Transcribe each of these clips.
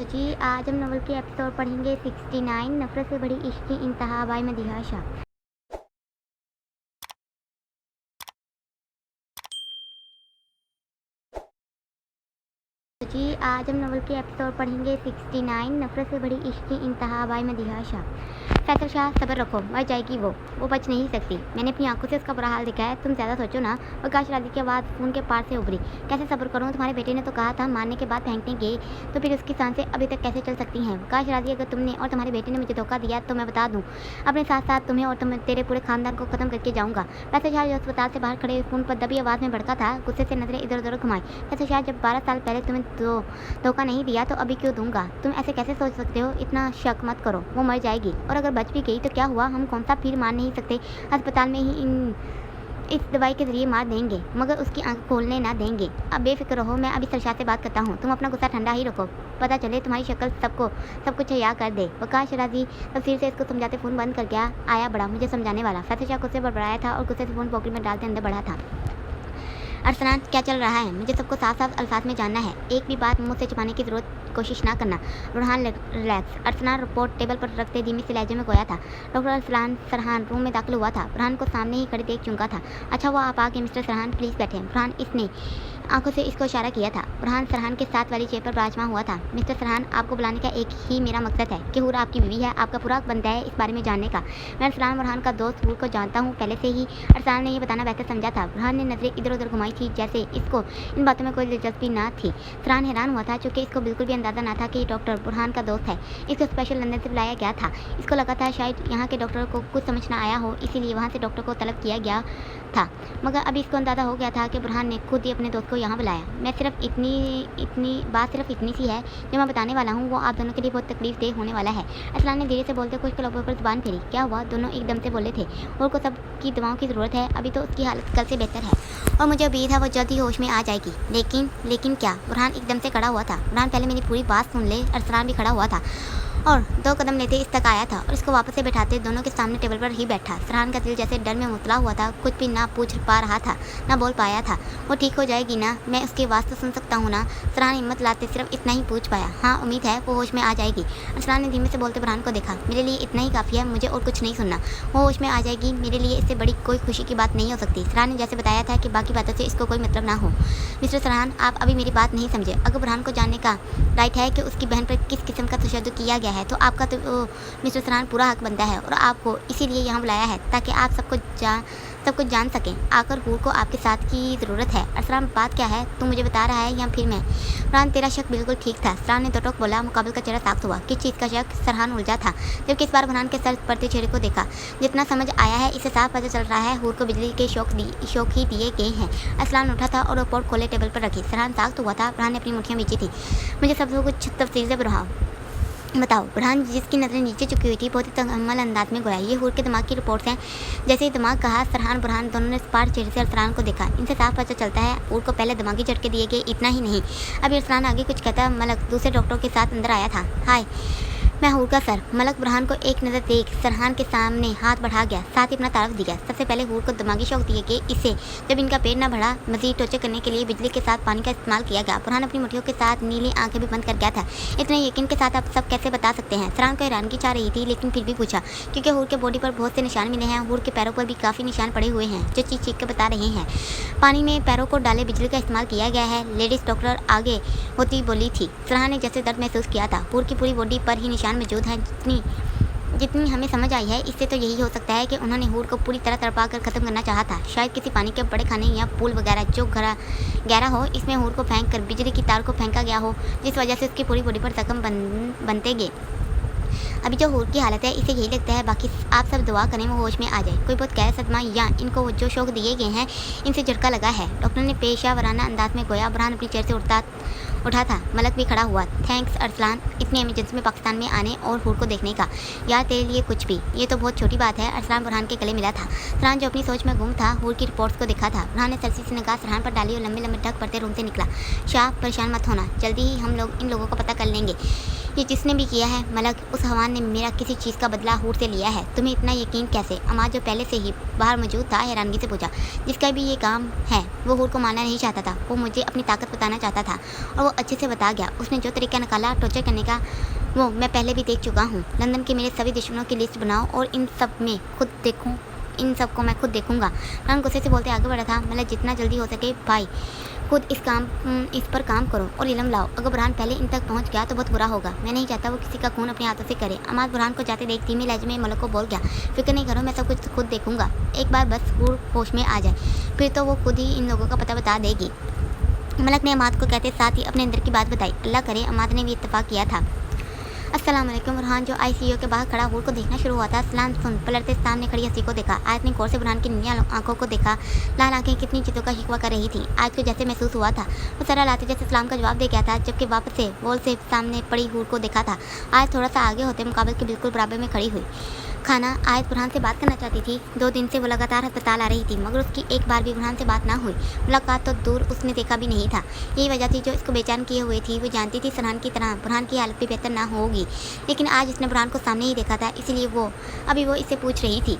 तो जी आज हम नॉवल के एपिसोड पढ़ेंगे 69 नफरत से बड़ी इश्क की इंतहा बाय मदीहा शाह। तो जी आज हम नॉवल के एपिसोड पढ़ेंगे 69 नफरत से बड़ी इश्क की इंतहा बाय मदीहा शाह। फैसल शाह सब्र रखो, मर जाएगी वो बच नहीं सकती। मैंने अपनी आंखों से उसका बुरा हाल देखा है, तुम ज़्यादा सोचो ना। प्रकाश शादी के बाद खून के पार से उभरी, कैसे सब्र करूँ? तुम्हारे बेटे ने तो कहा था मारने के बाद फेंकने के, तो फिर उसकी सांसें अभी तक कैसे चल सकती हैं? प्रकाश शादी, अगर तुमने और तुम्हारे बेटे ने मुझे धोखा दिया तो मैं बता दूँ, अपने साथ साथ तुम्हें और तेरे पूरे खानदान को खत्म करके जाऊँगा। फैसल शाह जो अस्पताल से बाहर खड़े फोन पर दबी आवाज़ में भड़का था, गुस्से से नजरें इधर उधर घुमाई। फैसल शाह, जब 12 साल पहले तुम्हें धोखा नहीं दिया तो अभी क्यों दूंगा? तुम ऐसे कैसे सोच सकते हो? इतना शक मत करो, वो मर जाएगी, और अगर बच भी गई तो क्या हुआ? हम कौन सा फिर मार नहीं सकते? अस्पताल में ही इस दवाई के जरिए मार देंगे, मगर उसकी आंख खोलने ना देंगे। अब बेफिक्र रहो, मैं अभी सरशाह से बात करता हूँ, तुम अपना गुस्सा ठंडा ही रखो, पता चले तुम्हारी शक्ल सब कुछ याद कर दे। प्रकाश राजी तफसीर से इसको समझाते फ़ोन बंद कर गया। आया बड़ा मुझे समझाने वाला। फैसल शाह गुस्से पर बढ़ाया था और गुस्से से फ़ोन पॉकेट में डालते अंदर बढ़ा था। अरसलान, क्या चल रहा है? मुझे सबको साफ साफ अल्फाज में जानना है, एक भी बात मुँह से छुपाने की जरूरत कोशिश ना करना। Burhan relax. Arsalan report table पर रखते धीमी से लहजे में गोया था। डॉक्टर अरसलान सरहान रूम में दाखिल हुआ था। बुरहान को सामने ही खड़े देख चुका था। अच्छा हुआ आप आके मिस्टर सरहान, प्लीज़ बैठे। बुरहान इसने आंखों से इसको इशारा किया था। बुरहान सरहान के साथ वाली चेयर पर विराजमान हुआ था। मिस्टर सरहान, आपको बुलाने का एक ही मेरा मकसद है कि हूर आपकी बीवी है, आपका पूरा बनता है इस बारे में जानने का। मैं अरसलान बुरहान का दोस्त हूर को जानता हूँ पहले से ही। अरसलान ने यह बताना बेहतर समझा था। बुरहान ने नजरें इधर उधर घुमाई थी, जैसे इसको इन बातों में कोई दिलचस्पी ना थी। सरहान हैरान हुआ था, चूँकि इसको बिल्कुल भी अंदाजा ना था कि डॉक्टर बुरहान का दोस्त है। इसको स्पेशल लंदन से बुलाया गया था। इसको लगा था शायद यहाँ के डॉक्टर को कुछ समझ ना आया हो, इसीलिए वहाँ से डॉक्टर को तलब किया गया था। मगर अभी इसको अंदाज़ा हो गया था कि बुरहान ने खुद ही अपने दोस्त को यहाँ बुलाया। मैं सिर्फ इतनी सी है जो मैं बताने वाला हूँ, वो आप दोनों के लिए बहुत तकलीफ देह होने वाला है। असलान ने धीरे से बोलते कुछ क्लबों पर जुबान फेरी। क्या हुआ? दोनों एकदम से बोले थे। और को सबकी दवाओं की ज़रूरत है, अभी तो उसकी हालत कल से बेहतर है और मुझे उम्मीद है वो जल्द ही होश में आ जाएगी। लेकिन क्या? बुरहान एकदम से खड़ा हुआ था। बुरहान, पहले मेरी पूरी बात सुन ले। अरसलान भी खड़ा हुआ था और 2 कदम लेते इस तक आया था और इसको वापस से बैठाते दोनों के सामने टेबल पर ही बैठा। सरहान का दिल जैसे डर में मुतला हुआ था, कुछ भी ना पूछ पा रहा था, ना बोल पाया था। वो ठीक हो जाएगी ना? मैं उसकी आवाज़ तो सुन सकता हूँ ना? सरहान हिम्मत लाते सिर्फ इतना ही पूछ पाया। हाँ, उम्मीद है वो होश में आ जाएगी। सरहान ने धीमे से बोलते बुरहान को देखा। मेरे लिए इतना ही काफ़ी है, मुझे और कुछ नहीं सुनना। वो होश में आ जाएगी, मेरे लिए इससे बड़ी कोई खुशी की बात नहीं हो सकती। सरहान ने जैसे बताया था कि बाकी बातों से इसको कोई मतलब ना हो। मिस्टर सरहान, आप अभी मेरी बात नहीं समझे। अगर बुरहान को जानने का राइट है कि उसकी बहन पर किस किस्म का तशद्दुद किया गया है, तो आपका तो मिस्टर सरहान पूरा हक बनता है और आपको इसीलिए यहाँ बुलाया है ताकि आप सब कुछ जान सकें। आकर हूर को आपके साथ की ज़रूरत है। अरसलान, बात क्या है? तू मुझे बता रहा है या फिर मैं? फरहान, तेरा शक बिल्कुल ठीक था। सरहान ने दो टोक बोला। मुकाबल का चेहरा साख्त हुआ। किस चीज़ का शक? सरहान उलझा था, जबकि इस बार फरहान के सर पड़ते चेहरे को देखा। जितना समझ आया है इसे साफ पता चल रहा है हूर को बिजली के शौक ही दिए गए हैं। अरसलान उठा था और रिपोर्ट खोले टेबल पर रखी। सरहान साख्त हुआ था। फरहान ने अपनी मुठ्ठियाँ बीची थी। मुझे सब कुछ तफसील से बताओ। बुरहान, जिसकी नज़रें नीचे चुकी हुई थी, बहुत ही तंगमल अंदाज में गोया। ये हूर के दिमाग की रिपोर्ट्स हैं। जैसे ही दिमाग कहा, सरहान बुरहान दोनों ने स्पार चेहरे से अरसलान को देखा। इनसे साफ पता चलता है हूर को पहले दिमागी झटके दिए गए। इतना ही नहीं, अभी अरसलान आगे कुछ कहता मलक दूसरे डॉक्टरों के साथ अंदर आया था। हाय, मैं हूर का सर। मलक बुरहान को एक नज़र देख सरहान के सामने हाथ बढ़ा गया, साथ ही अपना तारफ दिया। सबसे पहले हूर को दिमागी शौक दिए गए। इससे जब इनका पेट न बढ़ा, मजीद टोचे करने के लिए बिजली के साथ पानी का इस्तेमाल किया गया। बुरहान अपनी मुठ्ठियों के साथ नीली आंखें भी बंद कर गया था। इतने यकीन के साथ आप सब कैसे बता सकते हैं? सरहान को हैरानगी चाह रही थी, लेकिन फिर भी पूछा, क्योंकि हूर के बॉडी पर बहुत से निशान मिले हैं। हूर के पैरों पर भी काफ़ी निशान पड़े हुए हैं जो चीख के बता रहे हैं पानी में पैरों को डाले बिजली का इस्तेमाल किया गया है। लेडीज डॉक्टर आगे होती बोली थी। सरहान ने जैसे दर्द महसूस किया था। हूर की पूरी बॉडी पर ही निशान मौजूद हैं। जितनी हमें समझ आई है, इससे तो यही हो सकता है कि उन्होंने हूर को पूरी तरह तड़पा कर ख़त्म करना चाहा था। शायद किसी पानी के बड़े खाने या पूल वगैरह जो गहरा हो, इसमें हूर को फेंक कर बिजली की तार को फेंका गया हो, जिस वजह से उसकी पूरी बॉडी पर जख्म बनते गए। अभी जो हूर की हालत है, इसे यही लगता है, बाकी आप सब दुआ करें वो होश में आ जाए। कोई बहुत गहरा सदमा या इनको जो शौक दिए गए हैं, इनसे झटका लगा है। डॉक्टर ने पेशावराना अंदाज में गोया। बुरहान अपनी चेयर से उठा था। मलक भी खड़ा हुआ। थैंक्स अरसलान, इतनी एमरजेंसी में पाकिस्तान में आने और हूर को देखने का। यार तेरे लिए कुछ भी, ये तो बहुत छोटी बात है। अरसलान बुरहान के गले मिला था। सरहान जो अपनी सोच में गुम था, हूर की रिपोर्ट्स को देखा था। बुरहान ने सरसी से निगाह सरहान पर डाली और लंबे लंबे ढक पड़ते रूम से निकला। शाह, परेशान मत होना, जल्दी ही हम लोग इन लोगों को पता कर लेंगे। ये जिसने भी किया है मलक, उस हवान ने मेरा किसी चीज़ का बदला हूर से लिया है। तुम्हें इतना यकीन कैसे? अमाद जो पहले से ही बाहर मौजूद था हैरानगी से पूछा। जिसका भी ये काम है वो हूर को मानना नहीं चाहता था, वो मुझे अपनी ताकत बताना चाहता था और वो अच्छे से बता गया। उसने जो तरीका निकाला टॉर्चर करने का वो मैं पहले भी देख चुका हूँ। लंदन के मेरे सभी दुश्मनों की लिस्ट बनाओ और इन सबको मैं खुद देखूंगा। बुरहान गुस्से से बोलते आगे बढ़ा था। मतलब जितना जल्दी हो सके भाई खुद इस पर काम करो और इल्म लाओ। अगर बुरहान पहले इन तक पहुंच गया तो बहुत बुरा होगा। मैं नहीं चाहता वो किसी का खून अपने हाथों से करे। अमाद बुरहान को जाते देख धीमे लहजे में मलक को बोल गया, फिक्र नहीं करो, मैं सब कुछ खुद देखूंगा। एक बार बस हूर होश में आ जाए फिर तो वो खुद ही इन लोगों का पता बता देगी। मलक ने अमाद को कहते साथ ही अपने अंदर की बात बताई। अल्लाह करे अमाद ने भी इत्तेफाक किया था। अस्सलाम वालेकुम। बुरहान जो आईसीयू के बाहर खड़ा हूर को देखना शुरू हुआ था। सलाम सुन पलटते सामने खड़ी हंसी को देखा। आयत ने गौर से बुरहान की नीली आंखों को देखा। लाल आंखें कितनी चीज़ों का शिकवा कर रही थी। आयत को जैसे महसूस हुआ था वो सरा लाते जैसे सलाम का जवाब दे गया था, जबकि वापस से वॉल से सामने पड़ी हूर को देखा था। आयत थोड़ा सा आगे होते मुकाबले के बिल्कुल बराबर में खड़ी हुई। खाना आयत बुरहान से बात करना चाहती थी। 2 दिन से वो लगातार अस्पताल आ रही थी मगर उसकी एक बार भी बुरहान से बात ना हुई। मुलाकात तो दूर उसने देखा भी नहीं था। यही वजह थी जो इसको बेचैन किए हुए थी। वो जानती थी सरहान की तरह बुरहान की हालत भी बेहतर ना होगी, लेकिन आज इसने बुरहान को सामने ही देखा था, इसीलिए वो इससे पूछ रही थी।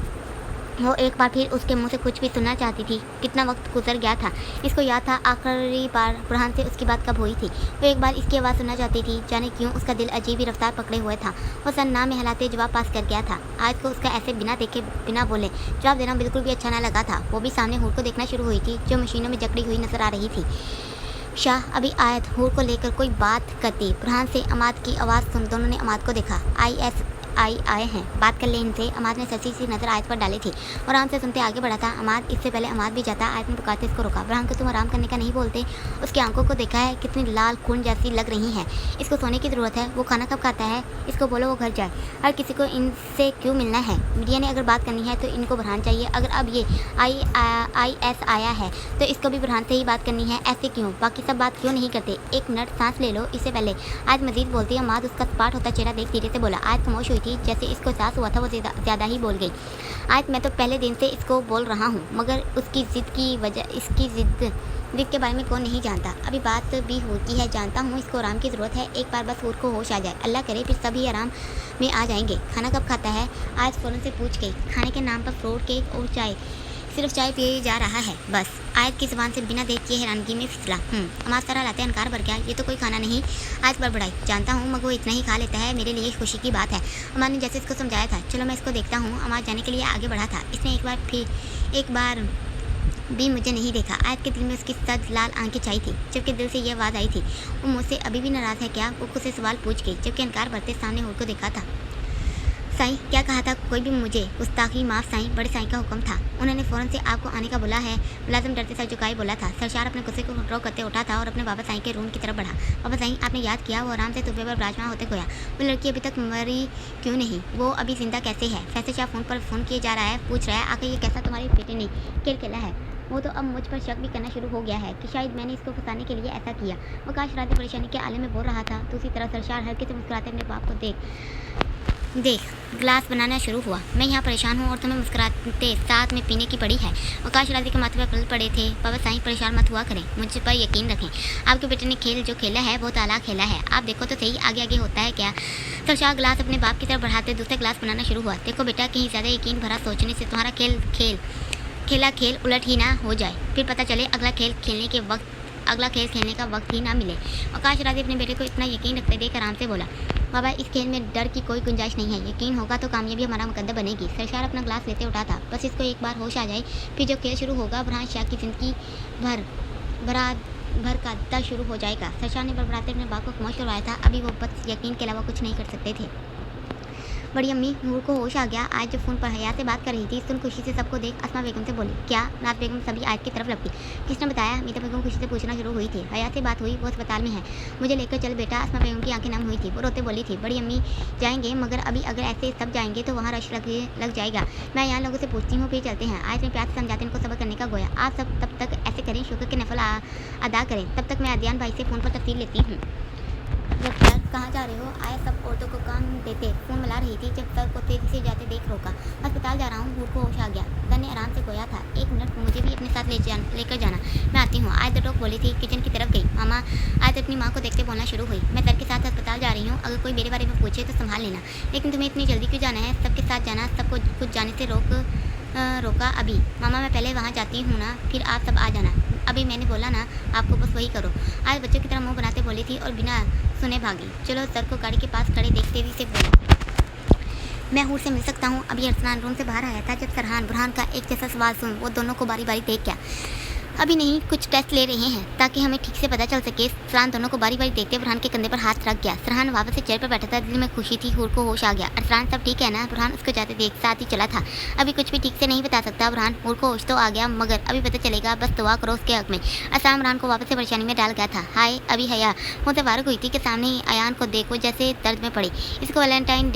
वो एक बार फिर उसके मुंह से कुछ भी सुनना चाहती थी। कितना वक्त गुजर गया था। इसको याद था आखिरी बार बुरहान से उसकी बात कब हुई थी। वो एक बार इसकी आवाज़ सुनना चाहती थी। जाने क्यों उसका दिल अजीब ही रफ्तार पकड़े हुए था। वो सर नाम में हिलाते जवाब पास कर गया था। आज को उसका ऐसे बिना देखे बिना बोले जवाब देना बिल्कुल भी अच्छा ना लगा था। वो भी सामने हूर को देखना शुरू हुई थी जो मशीनों में जकड़ी हुई नजर आ रही थी। शाह अभी आयत हूर को लेकर कोई बात करती। बुरहान से अमाद की आवाज़ सुन दोनों ने अमाद को देखा। आई आए हैं, बात कर ले इनसे। अमाद ने सची सी नजर आयत पर डाली थी और आराम से सुनते आगे बढ़ा था। अमाद इससे पहले अमाद भी जाता। आयत ने पुकारते इसको रोका। बुरहान को तुम आराम करने का नहीं बोलते? उसकी आंखों को देखा है कितनी लाल खून जैसी लग रही हैं। इसको सोने की ज़रूरत है। वो खाना कब खाता है? इसको बोलो वो घर जाए। हर किसी को इनसे क्यों मिलना है? मीडिया ने अगर बात करनी है तो इनको बुरहान चाहिए। अगर अब ये IS आया है तो इसको भी बुरहान से ही बात करनी है। ऐसे क्यों? बाकी सब बात क्यों नहीं करते? एक मिनट सांस ले लो। इससे पहले आज मजीद बोलती है। अमाद उसका सपाट होता चेहरा देख धीरे से बोला। आज खामोश हुई थी, जैसे इसको एहसास हुआ था वो ज़्यादा ही बोल गई। आज मैं तो पहले दिन से इसको बोल रहा हूँ मगर उसकी ज़िद की वजह इसकी ज़िद के बारे में कौन नहीं जानता। अभी बात भी होती है, जानता हूँ इसको आराम की ज़रूरत है। एक बार बस हूर को होश आ जाए। अल्लाह करे फिर सभी आराम में आ जाएंगे। खाना कब खाता है? आज फ़ौरन से पूछ गई। खाने के नाम पर फ्रूट केक और चाय, सिर्फ चाय पिए जा रहा है बस। आयत की ज़बान से बिना देख के हैरानगी में फिसला। अमाद सारा लाते अनकार भर गया। ये तो कोई खाना नहीं। आज बड़बड़ाई। जानता हूँ मगर वो इतना ही खा लेता है, मेरे लिए खुशी की बात है। अमाद ने जैसे इसको समझाया था। चलो मैं इसको देखता हूँ। अमाद जाने के लिए आगे बढ़ा था। इसने एक बार भी मुझे नहीं देखा। आयत के दिल में उसकी सद लाल आंखें चाहिए थी, जबकि दिल से ये आवाज़ आई थी। वो मुझसे अभी भी नाराज़ है क्या? वो खुद से सवाल पूछ गई, जबकि अनकार भरते सामने हूर को देखा था। साईं क्या कहा था? कोई भी मुझे गुस्ताखी माफ़ साईं, बड़े साईं का हुक्म था। उन्होंने फ़ौरन से आपको आने का बोला है। मुलाजिम डरते सर झुकाए बोला था। सरशार अपने गुस्से को कंट्रोल करते उठा था और अपने बाबा साईं के रूम की तरफ बढ़ा। बाबा साईं आपने याद किया? वो आराम से तुफे पर विराजमान होते खोया। वो लड़की अभी तक मरी क्यों नहीं? वो अभी जिंदा कैसे है? फैसल शाह फ़ोन किए जा रहा है, पूछ रहा है आखिर ये कैसा तुम्हारे बेटे ने खेल खेला है। वो तो अब मुझ पर शक भी करना शुरू हो गया है कि शायद मैंने इसको फंसाने के लिए ऐसा किया। वो काश रात परेशानी के आलम में बोल रहा था। दूसरी तरफ सरशार हल्के से मुस्कुराते अपने बाप को देख गिलास बनाना शुरू हुआ। मैं यहाँ परेशान हूँ और तुम्हें मुस्कुराते साथ में पीने की पड़ी है। आकाश राजी के माथे पर पल पड़े थे। बाबा साईं परेशान मत हुआ करें, मुझ पर यकीन रखें। आपके बेटे ने खेल जो खेला है बहुत आला खेला है। आप देखो तो सही आगे आगे होता है क्या। सरशाह गिलास अपने बाप की तरफ बढ़ाते दूसरा गिलास बनाना शुरू हुआ। देखो बेटा, कहीं ज़्यादा यकीन भरा सोचने से तुम्हारा खेल उलट ही ना हो जाए, फिर पता चले अगला खेल खेलने का वक्त ही ना मिले। आकाश राजी अपने बेटे को इतना यकीन रखते देख आराम से बोला। बाबा इस खेल में डर की कोई गुंजाइश नहीं है। यकीन होगा तो कामयाबी हमारा मुकद्दर बनेगी। सरशार अपना ग्लास लेते उठा था। बस इसको एक बार होश आ जाए फिर जो खेल शुरू होगा बुरहान शाह की ज़िंदगी भर का दर्द शुरू हो जाएगा। सरशार ने बड़बड़ाते अपने बाप को खामोश करवाया था। अभी वो बस यकीन के अलावा कुछ नहीं कर सकते थे। बड़ी अम्मी नूर को होश आ गया। आज जो फ़ोन पर हया से बात कर रही थी, सुन खुशी से सबको देख अस्मा बेगम से बोली। क्या? नाज बेगम सभी आयत की तरफ लपकी। किसने बताया? मीता बेगम खुशी से पूछना शुरू हुई थी। हया से बात हुई, वो अस्पताल में है, मुझे लेकर चल बेटा। अस्मा बेगम की आंखें नम हुई थी। वो रोते बोली थी। बड़ी अम्मी जाएंगे मगर अभी अगर ऐसे सब जाएंगे तो वहाँ रश लग जाएगा। मैं यहाँ लोगों से पूछती हूँ फिर चलते हैं। आयत ने प्यार से समझाते इनको सब्र करने का गोया। आप सब तब तक ऐसे करें, शुक्र के नफल अदा करें। तब तक मैं अदियान भाई से फ़ोन पर तफसील लेती हूँ। कहाँ जा रहे हो? आया सब औरतों को काम देते देर फ़ोन मिला रही थी जब सर को तेज़ी से जाते देख रोका। अस्पताल जा रहा हूँ, हूर को होश आ गया। सर ने आराम से गोया था, 1 मिनट मुझे भी अपने साथ लेकर जाना, मैं आती हूँ। आज डॉक्टर बोली थी। किचन की तरफ गई। मामा आज अपनी माँ को देखते बोलना शुरू हुई। मैं सर के साथ अस्पताल जा रही हूँ, अगर कोई मेरे बारे में पूछे तो संभाल लेना, लेकिन तुम्हें इतनी जल्दी क्यों जाना है? सबके साथ जाना, सबको कुछ जाने से रोका अभी। मामा मैं पहले वहाँ जाती हूँ ना, फिर आप सब आ जाना। अभी मैंने बोला ना आपको, बस वही करो। आज बच्चों की तरह मुंह बनाते बोली थी और बिना सुने भागी। चलो सर को गाड़ी के पास खड़े देख तेजी से बोली, मैं हूर से मिल सकता हूँ? अभी अरसलान रूम से बाहर आया था जब सरहान बुरहान का एक जैसा सवाल सुन वो दोनों को बारी बारी देख गया। अभी नहीं, कुछ टेस्ट ले रहे हैं ताकि हमें ठीक से पता चल सके। सरहान दोनों को बारी बारी देखते बुरहान के कंधे पर हाथ रख गया। सरहान वापस से चेयर पर बैठा था, दिल में खुशी थी, हूर को होश आ गया। अरसलान सब ठीक है ना? बुरहान उसको जाते देख साथ ही चला था। अभी कुछ भी ठीक से नहीं बता सकता बुरहान, हूर को होश तो आ गया मगर अभी पता चलेगा, बस दुआ करो उसके हक में। अरसलान बुरहान को वापस से परेशानी में डाल गया था। हाय अभी हया मुझसे वारक हुई थी कि सामने ही अयान को देखो जैसे दर्द में पड़ी। इसको वैलेंटाइन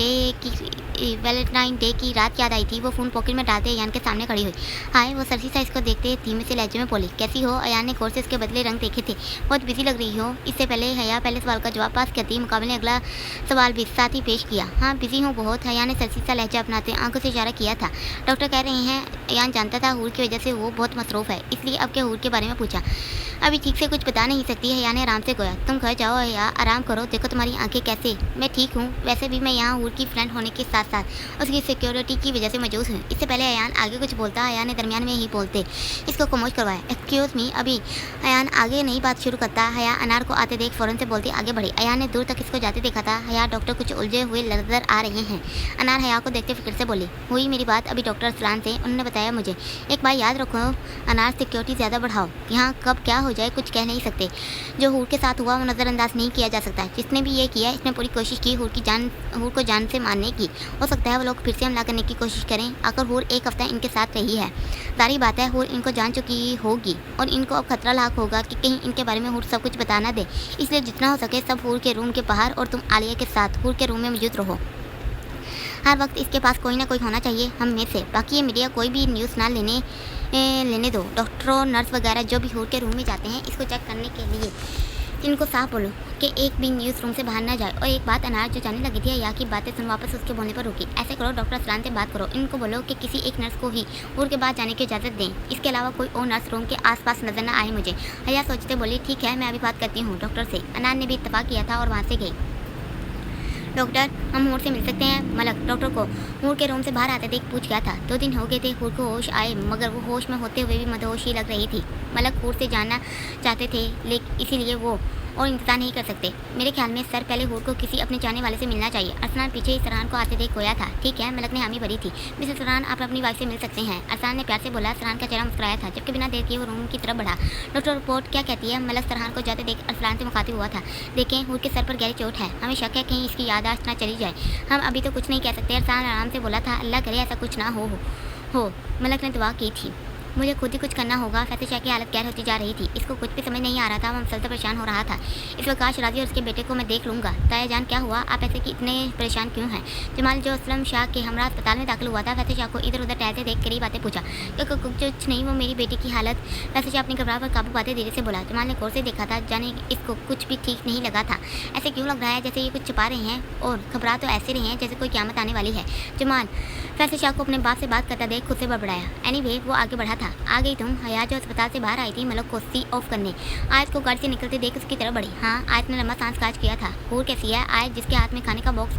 डे की रात याद आई थी। वो फ़ोन पॉकेट में डालते अयान के सामने खड़ी हुई। हाय वो सरसी सा इसको देखते धीमे से लहजे में बोली, कैसी हो? अयान ने गौर से उसके बदले रंग देखे थे। बहुत बिजी लग रही हो। इससे पहले हया पहले सवाल का जवाब पास करती मुकाबले ने अगला सवाल भी साथ ही पेश किया। हाँ बिजी हूँ बहुत। हया ने सरसी सा लहजा अपनाते आंखों से इशारा किया था। डॉक्टर कह रहे हैं अयान जानता था हूर की वजह से वो बहुत मसरूफ़ है, इसलिए अब क्या हूर के बारे में पूछा। अभी ठीक से कुछ बता नहीं सकती। हया ने आराम से गोया। तुम घर जाओ हया, आराम करो, देखो तुम्हारी आंखें कैसे। मैं ठीक हूँ, वैसे भी मैं यहाँ हूर की फ्रेंड होने के साथ साथ उसकी सिक्योरिटी की वजह से मौजूद हूँ। इससे पहले अयान आगे कुछ बोलता अयान ने दरमियान में ही बोलते इसको खामोश करवाया। Excuse me. अभी अयान आगे नई बात शुरू करता। हया अनार को आते देख फ़ौरन से बोलती आगे बढ़ी। अयान ने दूर तक इसको जाते देखा था। हया डॉक्टर कुछ उलझे हुए नजर आ रहे हैं। अनार हया को देखते फिक्र से बोली, हुई मेरी बात अभी डॉक्टर अरसलान से, उन्होंने बताया मुझे। एक बात याद रखो अनार, सिक्योरिटी ज़्यादा बढ़ाओ, यहाँ कब क्या हो जाए कुछ कह नहीं सकते। जो हूर के साथ हुआ वो नज़रअंदाज नहीं किया जा सकता। जिसने भी ये किया इसने पूरी कोशिश की हूर को जान से मारने की। हो सकता है वो लोग फिर से हमला करने की कोशिश करें। आकर हूर एक हफ्ता इनके साथ रही है, जारी बात है हूर इनको जान चुकी होगी और इनको अब खतरा लाक होगा कि कहीं इनके बारे में हूर सब कुछ बता ना दे। इसलिए जितना हो सके सब हूर के रूम के बाहर और तुम आलिया के साथ हूर के रूम में मौजूद रहो। हर वक्त इसके पास कोई ना कोई होना चाहिए हम में से। बाकी ये मीडिया कोई भी न्यूज़ ना लेने दो। डॉक्टरों नर्स वगैरह जो भी हूर के रूम में जाते हैं इसको चेक करने के लिए इनको साफ बोलो कि एक भी न्यूज़ रूम से बाहर ना जाए। और एक बात अनार जो जाने लगी थी या की बातें सुन वापस उसके बोलने पर रुकी। ऐसे करो डॉक्टर अरसलान से बात करो, इनको बोलो कि किसी एक नर्स को ही हूर के बाद जाने की इजाज़त दें। इसके अलावा कोई और नर्स रूम के आसपास नजर ना आए मुझे। हया सोचते बोली ठीक है मैं अभी बात करती हूँ डॉक्टर से। अनार ने भी इत्तेफाक किया था और वहाँ से गई। डॉक्टर हम हूर से मिल सकते हैं? मलक डॉक्टर को हूर के रूम से बाहर आते देख पूछ गया था। 2 दिन हो गए थे हूर को होश आए मगर वो होश में होते हुए भी मदहोश ही लग रही थी। मलक हूर से जानना चाहते थे लेकिन इसीलिए वो और इंतजार नहीं कर सकते। मेरे ख्याल में सर पहले हूर को किसी अपने चाहने वाले से मिलना चाहिए। अरसलान पीछे ही सरहान को आते देख गोया था। ठीक है मलक ने हामी भरी थी। मिसेस सरहान आप अपनी वाइफ से मिल सकते हैं, अरसलान ने प्यार से बोला। सरहान का चेहरा मुस्कुराया था जबकि बिना देर किए वो रूम की तरफ बढ़ा। डॉक्टर रिपोर्ट क्या कहती है? मलक सरहान को जाते देख अरसलान से मुखातिब हुआ था। देखें हूर के सर पर गहरी चोट है, हमें शक है कहीं इसकी याददाश्त ना चली जाए। हम अभी तो कुछ नहीं कह सकते। अरसलान आराम से बोला था। अल्लाह करे ऐसा कुछ ना हो। मलक ने दुआ की थी। मुझे खुद ही कुछ करना होगा। फैसल शाह की हालत गैर होती जा रही थी। इसको कुछ भी समझ नहीं आ रहा था। वो मुसलसल परेशान हो रहा था। इस वक्त शराजी और उसके बेटे को मैं देख लूँगा। ताया जान क्या हुआ? आप ऐसे कि इतने परेशान क्यों हैं? जमाल जो असलम शाह के हमरा अस्पताल में दाखिल हुआ था, फैसल शाह को इधर उधर टहलते देख कई बातें पूछा। कुछ नहीं, वो मेरी बेटी की हालत। फैसल शाह अपनी घबराहट पर काबू पाते धीरे से बोला। जमाल ने गौर से देखा था, जाने इसको कुछ भी ठीक नहीं लगा था। ऐसे क्यों लग रहा है जैसे ये कुछ छुपा रहे हैं और घबरा तो ऐसे रहे हैं जैसे कोई क़यामत आने वाली है। जमाल फैसल शाह को अपने बाप से बात करता देख खुद से बड़बड़ाया। एनीवे वो आगे बढ़ा था। आ गई तुम? हया जो अस्पताल से बाहर आई थी मलक को सी ऑफ करने, आयत को गाड़ी से निकलते देख उसकी तरफ बढ़ी। हाँ आयत ने लंबा सांस काज किया था। हूर कैसी है? आयत जिसके हाथ में खाने का बॉक्स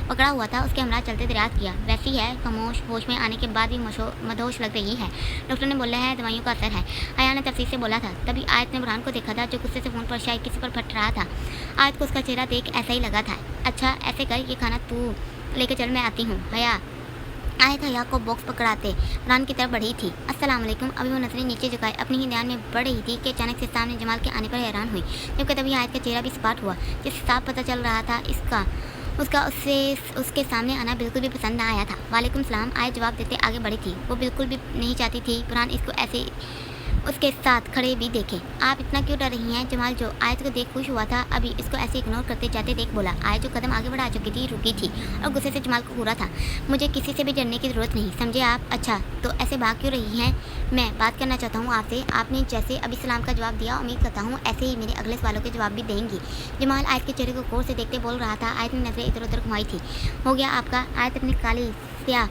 पकड़ा हुआ था उसके हमरा चलते दरियात किया। वैसी है खामोश, होश में आने के बाद भी मदहोश लग रही है। डॉक्टर ने बोला है दवाइयों का असर है। हया ने तफसील से बोला था। तभी आयत ने बुरहान को देखा था जो गुस्से से फ़ोन पर शायद किसी पर फट रहा था। आयत को उसका चेहरा देख ऐसा ही लगा था। अच्छा ऐसे कर ये खाना तू लेकर चल, मैं आती हूँ। हया आयत हया को बॉक्स पकड़ाते बुरहान की तरफ बढ़ी थी। अस्सलाम वालेकुम। अभी वो नजरें नीचे झुकाए अपनी ही ध्यान में बढ़ रही थी कि अचानक से सामने जमाल के आने पर हैरान हुई, जबकि तभी आयत का चेहरा भी सपाट हुआ जिससे साफ पता चल रहा था उसका उसके सामने आना बिल्कुल भी पसंद ना आया था। वालेकुम सलाम। आयत जवाब देते आगे बढ़ी थी। वो बिल्कुल भी नहीं चाहती थी बुरहान इसको ऐसे उसके साथ खड़े भी देखे। आप इतना क्यों डर रही हैं? जमाल, जो आयत को देख खुश हुआ था, अभी इसको ऐसे इग्नोर करते जाते देख बोला। आयत जो कदम आगे बढ़ा चुकी थी, रुकी थी और गुस्से से जमाल को घूरा था। मुझे किसी से भी डरने की ज़रूरत नहीं, समझे आप? अच्छा, तो ऐसे भाग क्यों रही हैं? मैं बात करना चाहता हूँ आपसे। आपने जैसे अभी सलाम का जवाब दिया, उम्मीद करता हूँ ऐसे ही मेरे अगले सवालों के जवाब भी देंगी। जमाल आयत के चेहरे को गौर से देखते बोल रहा था। आयत ने नजरें इधर उधर घुमाई थी। हो गया आपका? आयत अपनी काली स्याह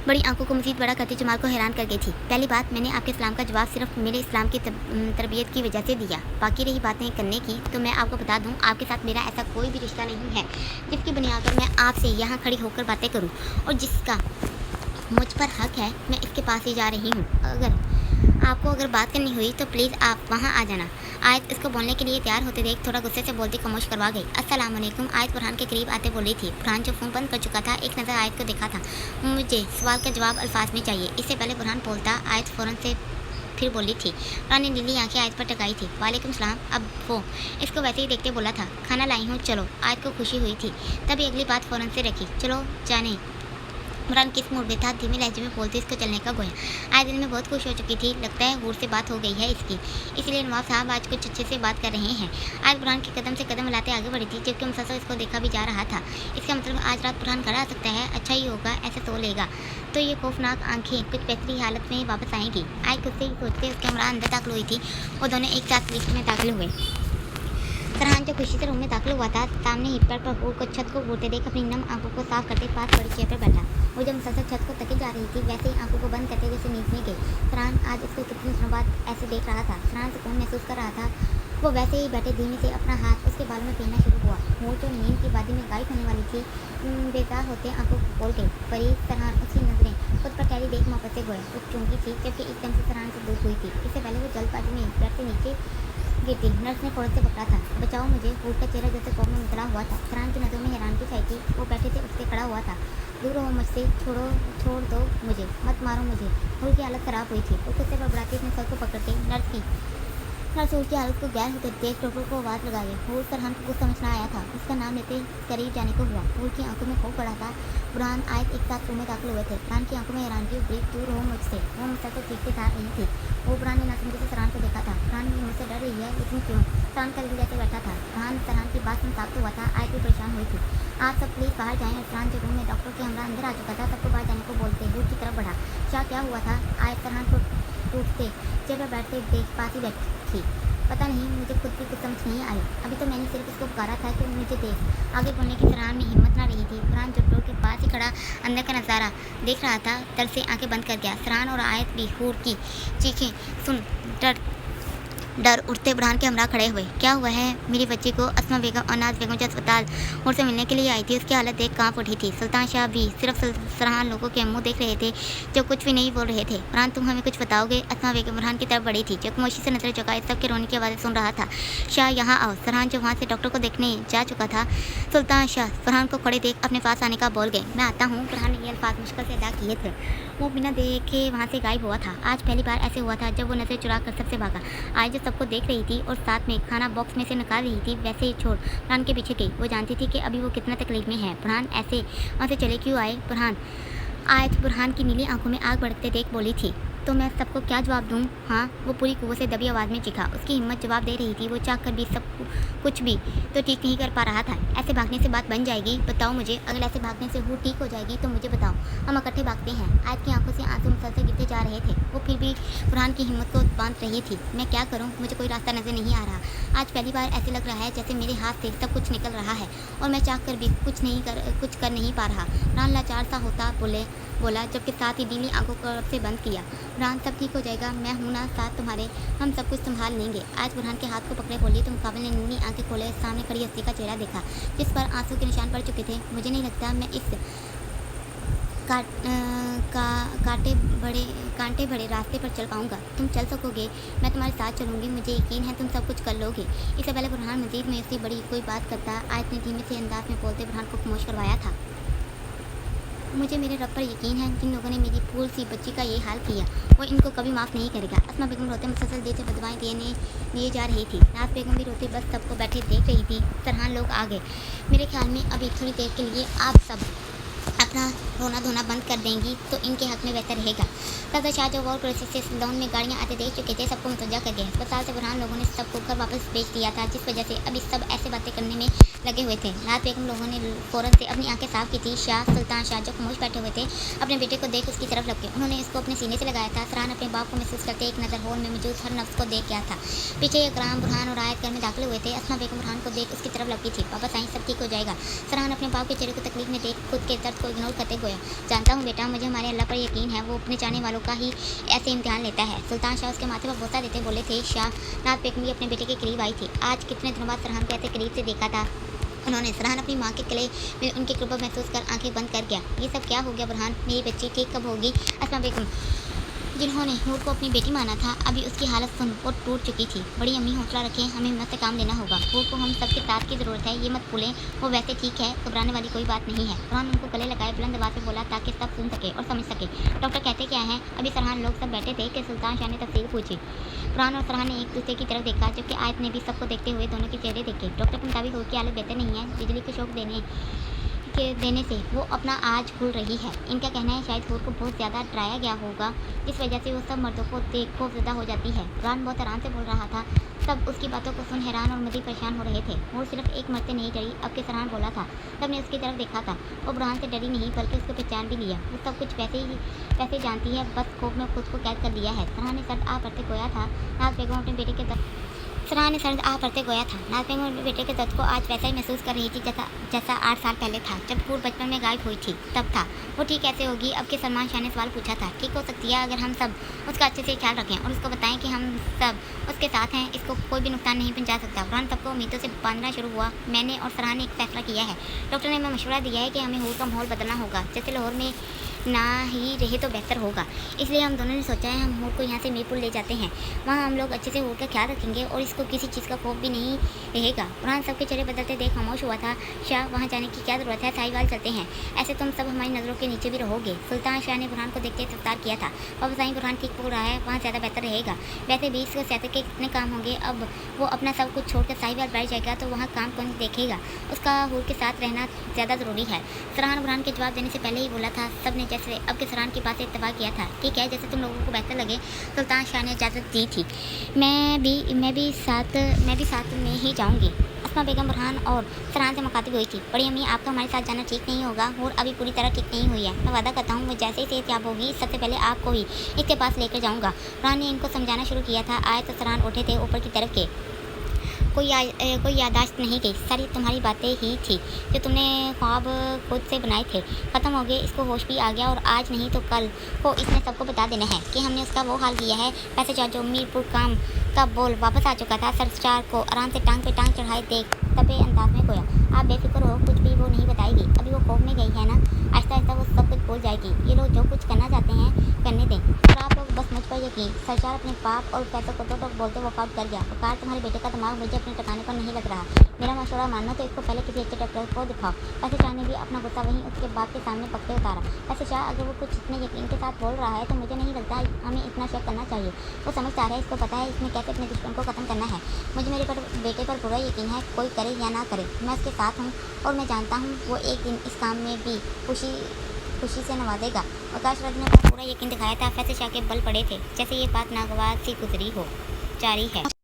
बड़ी आंखों को मजीद बड़ा करती जमाल को हैरान कर गई थी। पहली बात, मैंने आपके इस्लाम का जवाब सिर्फ मेरे इस्लाम की तरबियत की वजह से दिया। बाकी रही बातें करने की, तो मैं आपको बता दूं, आपके साथ मेरा ऐसा कोई भी रिश्ता नहीं है जिसकी बुनियाद पर मैं आपसे यहाँ खड़ी होकर बातें करूँ, और जिसका मुझ पर हक है, मैं इसके पास ही जा रही हूँ। अगर बात करनी हुई तो प्लीज़ आप वहाँ आ जाना। आयत इसको बोलने के लिए तैयार होते देख थोड़ा गुस्से से बोलती खामोश करवा गई। अस्सलाम वालेकुम। आयत बुरहान के करीब आते बोली थी। बुरहान जो फ़ोन बंद कर चुका था, एक नज़र आयत को देखा था। मुझे सवाल का जवाब अल्फाज में चाहिए। इससे पहले बुरहान बोलता, आयत फ़ौरन से फिर बोली थी। बुरहान ने नीली आंखें आयत पर टकाई थी। वालेकुम सलाम। अब वो इसको वैसे ही देखते बोला था, खाना लाई हूँ, चलो। आयत को खुशी हुई थी, तभी अगली बात फ़ौरन से रखी, चलो जाने। बुरहान किस मूड में था? धीमे लहजे में बोलती इसको चलने का गोया। आज दिन में बहुत खुश हो चुकी थी, लगता है हूर से बात हो गई है इसकी, इसलिए नवाब साहब आज कुछ अच्छे से बात कर रहे हैं। आज बुरहान के कदम से कदम मिलाते आगे बढ़ी थी, जबकि मुसलसल इसको देखा भी जा रहा था। इसका मतलब आज रात बुरहान घर आ सकता है। अच्छा ही होगा, ऐसे सो लेगा तो ये खौफनाक आंखें कुछ बेहतरी हालत में वापस आएंगी। आज खुद से ही सोचते उसके हमरा अंदर दाखिल हुई थी। वो दोनों एक साथ लिफ्ट में दाखिल हुए। फरहान जो खुशी से रूम में दाखिल हुआ था, सामने हिप्पर पर हूर को छत को घूरते देख अपनी नम आंखों को साफ करते पास बड़ी चेयर पर बैठा। वो जब मुसलसल छत को तके जा रही थी, वैसे ही आंखों को बंद करते जैसे नींद में गई। फरहान आज इसको कितने दिनों बाद ऐसे देख रहा था। फरहान सुकून महसूस कर रहा था। वो वैसे ही बैठे धीमे से अपना हाथ उसके बालों में पहनना शुरू हुआ। वो जो नींद की वादी में गायब होने वाली थी, बेजार होते आंखों को खोल गई। परी फरहान उसकी नजरें खुद पर टहली देख मोहब्बत से गोया। वो चूंकि थी, जबकि एकदम से फरहान से दूर हुई थी। इससे पहले वो जल्दबाजी में बेड से नीचे गिरती। नर्स ने फौरन से पकड़ा था। बचाओ मुझे। हूर का चेहरा जैसे कौम में मुतला हुआ था। फरहान की नज़रों में हैरानगी छाई थी। वो बैठे से उससे खड़ा हुआ था। दूर रहो मुझसे, छोड़ दो मुझे, मत मारो मुझे। हूर की हालत ख़राब हुई थी। वो गुस्से पर बढ़ाती अपने सर को पकड़ते नर्स हूर की हालत को गैर होते देख डॉक्टर को आवाज़ लगाई। हूर फरहान को कुछ समझ ना आया था। उसका नाम लेते करीब जाने को हुआ। हूर की आंखों में खौफ पड़ा था। बुरहान आयत एक साथ रूम में दाखिल हुए थे। फरहान की आंखों में हैरानगी उभरी। दूर रहो मुझसे। वो मुझसे चीखते जा रही थी। वो बुरहान ने नासमझी से फरहान को देखा था। फरहान मुझसे डर रही है, लेकिन क्यों? फरहान का दिल जैसे बैठा था। फरहान की बात सुन साफ हुआ था। आयत भी परेशान हुई थी। आप सब प्लीज़ बाहर जाएं। फरहान जो रूम में डॉक्टर के हमरा अंदर आ चुका था, सबको बाहर जाने को बोलते हूर की तरफ बढ़ा। क्या हुआ था? आयत फरहान को टूटते चेयर पर बैठते देख पास ही बैठी थी। पता नहीं, मुझे खुद भी कुछ समझ नहीं आई। अभी तो मैंने सिर्फ इसको पुकारा था कि मुझे देख। आगे बढ़ने की फरहान में हिम्मत ना रही थी। फरहान जब डोर के पास ही खड़ा अंदर का नज़ारा देख रहा था, डर से आंखें बंद कर गया। फरहान और आयत भी हूर की चीखें सुन डर उठते बुरहान के हमरा खड़े हुए। क्या हुआ है मेरी बच्ची को? अस्मा बेगम और नाज बेगम जो अस्पताल हूर से मिलने के लिए आई थी, उसकी हालत देख कांप उठी थी। सुल्तान शाह भी सिर्फ फरहान लोगों के मुंह देख रहे थे, जो कुछ भी नहीं बोल रहे थे। फरहान, तुम हमें कुछ बताओगे? अस्मा बेगम बुरहान की तरफ बढ़ी थी, जो खामोशी से नजर झुकाए सबके रोने की आवाज़ें सुन रहा था। शाह यहाँ आओ। फरहान जो वहाँ से डॉक्टर को देखने जा चुका था। सुल्तान शाह फरहान को खड़े देख अपने पास आने का बोल गए। मैं आता हूँ। फरहान ने ये अल्फाज मुश्किल से अदा किए थे। वो बिना देखे वहाँ से गायब हुआ था। आज पहली बार ऐसे हुआ था जब वो नजर चुरा कर सबसे भागा। आज जो सबको देख रही थी और साथ में खाना बॉक्स में से निकाल रही थी, वैसे ही छोड़ फरहान के पीछे गई। वो जानती थी कि अभी वो कितना तकलीफ में है। फरहान ऐसे वहाँ से चले क्यों आए? फरहान आयत बुरहान की नीली आंखों में आग बढ़ते देख बोली थी, तो मैं सबको क्या जवाब दूँ? हाँ, वो पूरी कुव्वत से दबी आवाज़ में चीखा। उसकी हिम्मत जवाब दे रही थी। वो चाह कर भी सब कुछ भी तो ठीक नहीं कर पा रहा था। ऐसे भागने से बात बन जाएगी? बताओ मुझे। अगर ऐसे भागने से हूर ठीक हो जाएगी तो मुझे बताओ, हम इकट्ठे भागते हैं। आयत की आंखों से आंसू मुसलसल गिरते जा रहे थे। वो फिर भी बुरहान की हिम्मत को बांध रही थी। मैं क्या करूँ? मुझे कोई रास्ता नज़र नहीं आ रहा। आज पहली बार ऐसे लग रहा है जैसे मेरे हाथ से सब कुछ निकल रहा है और मैं चाह कर भी कुछ कर नहीं पा रहा। बुरहान लाचार सा होता बोला, जबकि साथ ही नीली आंखों को से बंद किया। बुरहान, सब ठीक हो जाएगा, मैं हूँ ना साथ तुम्हारे, हम सब कुछ संभाल लेंगे। आज बुरहान के हाथ को पकड़े बोली तो मुकाबले ने नीली आंखें खोले सामने खड़ी हस्ती का चेहरा देखा, जिस पर आंसू के निशान पड़ चुके थे। मुझे नहीं लगता मैं इस कांटे भरे रास्ते पर चल पाऊंगा। तुम चल सकोगे, मैं तुम्हारे साथ चलूंगी, मुझे यकीन है तुम सब कुछ कर लोगे। इससे पहले बुरहान मजीद में उसकी बड़ी कोई बात करता, आयत ने धीमे से अंदाज में बोलते बुरहान को खामोश करवाया था। मुझे मेरे रब पर यकीन है, जिन लोगों ने मेरी फूल सी बच्ची का ये हाल किया, वो इनको कभी माफ़ नहीं करेगा। अस्मा बेगम रोते मुसलसल देर से बदवाएँ दिए जा रही थी। नाज बेगम भी रोती बस सबको बैठे देख रही थी। फरहान लोग आ गए। मेरे ख्याल में अभी थोड़ी देर के लिए आप सब अपना अपना रोना धोना बंद कर देंगी तो इनके हक में बेहतर रहेगा। सदर शाह जो वॉर क्राइसिस से लोन में गाड़ियाँ आते देख चुके थे, सबको मुतवज्जा कर दिया। अस्पताल से बुरहान लोगों ने सबको घर वापस भेज दिया था, जिस वजह से अभी सब ऐसे बातें करने में लगे हुए थे। रात बेगम लोगों ने फ़ौरन से अपनी आंखें साफ की थी। शाह सुल्तान शाह जो खामोश बैठे हुए थे, अपने बेटे को देख उसकी तरफ लपके। उन्होंने इसको अपने सीने से लगाया था। फरहान अपने बाप को महसूस करते एक नज़र हॉल में मौजूद हर नफ्स को देख गया था। पीछे इकराम, बुरहान और आयत घर में दाखिल हुए थे। अस्मा बेगम बुरहान को देख उसकी तरफ लपकी थी। पापा साईं सब ठीक हो जाएगा। फरहान अपने बाप के चेहरे को तकलीफ में देख खुद के दर्द को इग्नोर करते गोया, जानता हूँ बेटा, मुझे हमारे अल्लाह पर यकीन है, वो अपने चाहने वालों का ही ऐसे इम्तिहान लेता है। सुल्तान शाह उसके माथे पर बोसा देते बोले थे। शाह नात बेगम भी अपने बेटे के करीब आई थी। आज कितने दिनों बाद फरहान को ऐसे करीब से देखा था उन्होंने। फरहान अपनी माँ के गले में उनकी कृपा महसूस कर आंखें बंद कर गया। ये सब क्या हो गया बुरहान? मेरी बच्ची ठीक कब होगी? अस्मा बेगम जिन्होंने नूर को अपनी बेटी माना था, अभी उसकी हालत सुन और टूट चुकी थी। बड़ी अम्मी हौसला रखें, हमें हिम्मत से काम लेना होगा। नूर को हम सबके साथ की ज़रूरत है, ये मत भूलें, वो वैसे ठीक है, घबराने वाली कोई बात नहीं है। फरहान उनको गले लगाए बुलंद आवाज़ से बोला ताकि सब सुन सके और समझ सके। डॉक्टर कहते क्या हैं? अभी फरहान लोग सब बैठे थे कि सुल्तान शाह ने तफसील पूछी। फरहान और फरहान ने एक दूसरे की तरफ देखा, जबकि आयत ने भी सबको देखते हुए दोनों के चेहरे देखे। डॉक्टर के मुताबिक नूर की हालत बेहतर नहीं है, बिजली को शौक देने से वो अपना आज भूल रही है। इनका कहना है शायद हूर को बहुत ज़्यादा डराया गया होगा, इस वजह से वो सब मर्दों को देख खौफज़दा हो जाती है। फरहान बहुत आराम से बोल रहा था। सब उसकी बातों को सुन हैरान और मज़ीद परेशान हो रहे थे। हूर सिर्फ एक मर्द से नहीं डरी, अब के फरहान बोला था। सब ने उसकी तरफ देखा था। वो बुरहान से डरी नहीं बल्कि उसको पहचान भी लिया। वो सब कुछ वैसे जानती है, बस खौफ में खुद को कैद कर लिया है। फरहान ने सर्द आ पड़ते गोया था। नाज बेगम अपने बेटे के फरहान ने सर्द आ पड़ते गोया था। नाज बेगम अपने बेटे के दर्द को आज वैसा ही महसूस कर रही थी जैसा 8 साल पहले था, जब हूर बचपन में गायब हुई थी तब था। वो ठीक कैसे होगी? अब के सलमान शाह ने सवाल पूछा था। ठीक हो सकती है अगर हम सब उसका अच्छे से ख्याल रखें और उसको बताएं कि हम सब उसके साथ हैं, इसको कोई भी नुकसान नहीं पहुंचा सकता। फरहान सबको उम्मीदों से बांधना शुरू हुआ। मैंने और फरहान ने एक फैसला किया है। डॉक्टर ने हमें मशवरा दिया है कि हमें हूर का माहौल बदलना होगा, जैसे लाहौर में ना ही रहे तो बेहतर होगा। इसलिए हम दोनों ने सोचा है हम हूर को यहाँ से मीरपुर ले जाते हैं। वहाँ हम लोग अच्छे से हूर का ख्याल रखेंगे और इसको किसी चीज़ का खौफ भी नहीं रहेगा। फरहान सबके चेहरे बदलते देख खामोश हुआ था। शाह वहाँ जाने की क्या ज़रूरत है, साहिवाल चलते हैं, ऐसे तुम सब हमारी नज़रों के नीचे भी रहोगे। सुल्तान शाह ने बुरहान को देखते रफ्तार किया था। अब साईं बुरहान ठीक बोल रहा है, वहाँ ज़्यादा बेहतर रहेगा। वैसे भी इसको सियासत के कितने काम होंगे, अब वो अपना सब कुछ छोड़कर साहिवाल बैठ जाएगा तो वहाँ काम कौन देखेगा? उसका हूर के साथ रहना ज़्यादा ज़रूरी है। फरहान बुरहान के जवाब देने से पहले ही बोला था। सब ने जैसे अब के फरहान की बात से इत्तेफाक किया था। ठीक है, जैसे तुम लोगों को बेहतर लगे। सुल्तान शाह ने इजाज़त दी थी। मैं भी साथ में ही जाऊँगी। अस्मा बेगम बुरहान और फरहान से मुखातिब हुई थी। बड़ी अम्मी, आपका हमारे साथ जाना ठीक नहीं होगा। हूर अभी पूरी तरह ठीक नहीं हुई है। मैं वादा करता हूँ वो जैसे ही सेहतयाब होगी सबसे पहले आपको ही इसके पास लेकर जाऊँगा। फरहान ने इनको समझाना शुरू किया था। आए तो फरहान उठे थे ऊपर की तरफ के। कोई यादाश्त नहीं गई, सारी तुम्हारी बातें ही थी जो तुमने ख्वाब खुद से बनाए थे, ख़त्म हो गए। इसको होश भी आ गया और आज नहीं तो कल को इसने सबको बता देना है कि हमने उसका वो हाल किया है। पैसे जो मीरपुर काम का बोल वापस आ चुका था। सरचार को आराम से टांग पे टांग चढ़ाए देख तबे अंदाज में गोया। आप बेफिक्र हो, कुछ भी वो नहीं बताएगी। अभी वो खौफ में गई है ना, आहिस्ता आहिस्ता वो सब कुछ भूल जाएगी। ये लोग जो कुछ करना चाहते हैं करने दें और आप लोग बस मुझ पर यकीन। सरचार अपने पाप और पैसों को तो बोलते वॉकआउट कर गया। वकार तुम्हारे बेटे का दिमाग मुझे अपने ठिकाने पर नहीं लग रहा। मेरा मशवरा मानो तो इसको पहले किसी अच्छे डॉक्टर को दिखाओ। वैसे शाह ने भी अपना गुस्सा वहीं उसके बाप के सामने पकड़े उतारा। वैसे शाह अगर वो कुछ इतने यकीन के साथ बोल रहा है तो मुझे नहीं लगता हमें इतना शक करना चाहिए। वो समझदार है, इसको पता है इसने कैसे अपने दुश्मन को ख़त्म करना है। मुझे मेरे बेटे पर पूरा यकीन है, कोई करे या ना करे मैं उसके साथ हूँ और मैं जानता हूँ वो एक दिन इस काम में भी खुशी से नवाजेगा। आकाश रथ ने अपना पूरा यकीन दिखाया था। फैसले शाह के बल पड़े थे, जैसे ये बात नागवार सी गुजरी हो। जारी है।